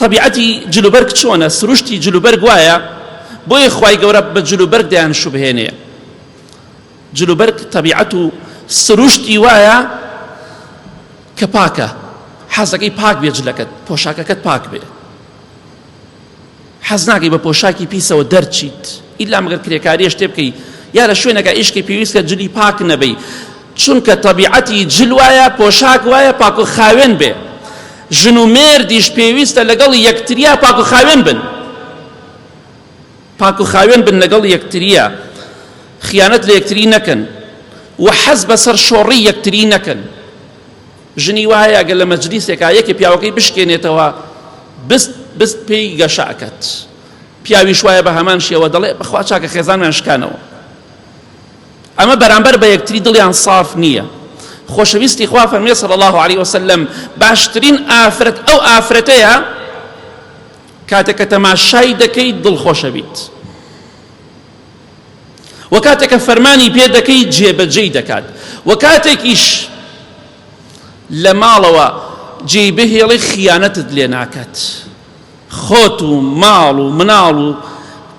طبيعتي جلوبرگ چۆنە سروشتی جلوبرگ وایە بۆیە خوای گەورە بە جلوبرگ دەیان شوبهێنێ جلوبرگ طبیعەت و سروشتی وایە کە پاکە حەزەکەی پاک بێ جلەکەت پۆشاکەکەت پاک بێ حەز ناکەی بە پۆشاکی پیسەوە دەرچیت ئیلا مەگەر کرێکاریە شتێ بکەی یا لە شوێنەکە ئیشکی پێویستکە جلی پاک نەبەی چونکە طبیعەتی جل وایە پۆشاک وایە پاک و خاوێن بێ ژن و مێردیش پێویستە لەگەڵ یەکتریا پاک و خاوێن بن پاک و خاوێن بن لەگەڵ یەکتریا خیانەت لە یەکتری نەکەن و حەز بەسەر شۆڕی یەکتری نەکەن ژنی وایە ئەگەر لە مەجلیسێکا یەکێ پیاوەکەی بشکێنێتەوە بست پێی گەشاکەت پیاویش وایە بە هەمان شێوە دەڵێ بەخوا چاکە خێزانمان شکانەوە ئەمە بەرامبەر بە یەکتری دڵیان صاف نییە خۆشەویستی خوا فەرمێ صلی الله عليه وسلم باشترین ئافرەت ئەو ئافرەتەیە کاتێک کە تەماشای دەکەی دڵخۆشە بیت و کاتێک کە فەرمانی پێ دەکەی جێبەجێی دەکات و کاتێکیش لە ماڵەوە جێی بهێڵی خیانەتت لێ ناکات خۆت و ماڵ و مناڵ و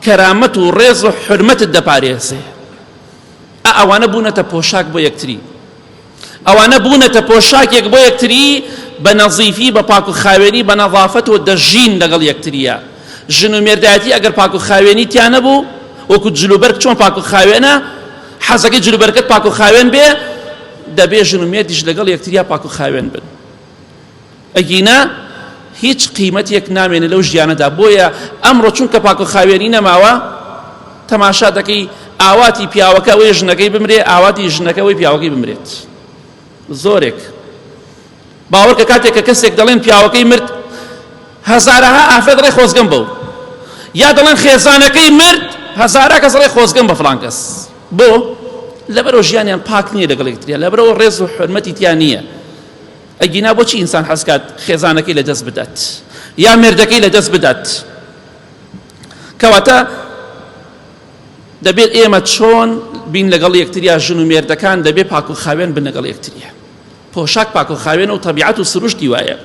کەرامەت و ڕێز و حرمەتت دەپارێزێ ئەوانە بوونەتە پۆشاک بۆ یەکتری ئەوانە بوونەتە پۆشاکێک بۆ یەکتری بە نەزیفی بە پاک و خاوێنی بە نەظافەت و دەژین لەگەڵ یەکتریە ژن و مێردایەتی ئەگەر پاک و خاوێنی تیان نەبوو وەکو جلوبەرگ چۆن پاک و خاوێنە حەزەکەی جلوبەرگت پاک و خاوێن بێ دەبێ ژن و مێردیش لەگەڵ یەکتریا پاک و خاوێن بن ئەگینە هیچ قیمەتێک نامێنێ لەو ژیانەدا بۆیە ئەمڕۆ چونکە پاک و خاوێنی نەماوە تەماشا دەکەی ئاواتی پیاوەکە وەی ژنەکەی بمرێ ئاواتی ژنەکە وەی پیاوەکەی بمرێت زۆرێک باوەڕکە کاتێک کە کەسێک دەڵێن پیاوەکەی مرد هەزارەها ئافرەت ڕێ خۆزگەم بەو یا دەڵێن خێزانەکەی مرد هەزارە کەس ڕێ خۆزگەم بە فڵان کەس بۆ لەبەرەوە ژیانیان پاک نییە لەگەڵ یەکتریا لەبەرەوە ڕێز و حورمەتی تیان نییە ئەگینا بۆچی ئینسان حەز کات خێزانەکەی لەدەست بدات یا مێردەکەی لەدەست بدات کەواتە دەبێت ئێمە چۆن بین لەگەڵ یەکتریا ژن و مێردەکان دەبێت پاک و خاوێن بن لەگەڵ یەکتریا پۆشاک پاک و خاوێنە و طبیعەت و سروشتی وایە